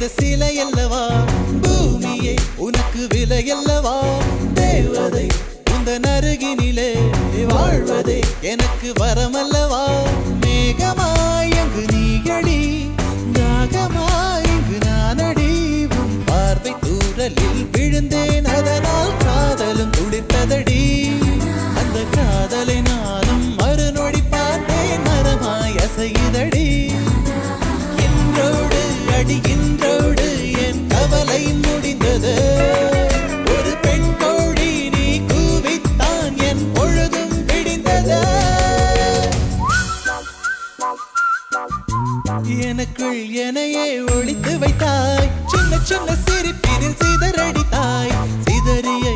செய்த சிலையல்லவா பூமியே உனக்கு விலையல்லவா தேவதை உந்தன் அருகினிலே வாழ்வதே எனக்கு வரமல்லவா மேகமாய் அங்கு நீயடி தாகமாய் இங்கு நானடி உன் பார்வை தூரலில் விழுந்தேன் அதனால் காதலும் துளிர்த்ததடி அந்த காதலை நானும் மறுநொடி பார்த்தேன் மரமாய் அசையுதடி இன்றோடு அடி இன்றோடு என் கவலை முடிந்தது ஒரு பெண் கோழி நீ கூவித்தான் என் பொழுதும் விடிந்தது எனக்குள் எனையே ஒழித்து வைத்தாய் சின்ன சின்ன சிரிப்பினில் சிதறடித்தாய் சிதறிய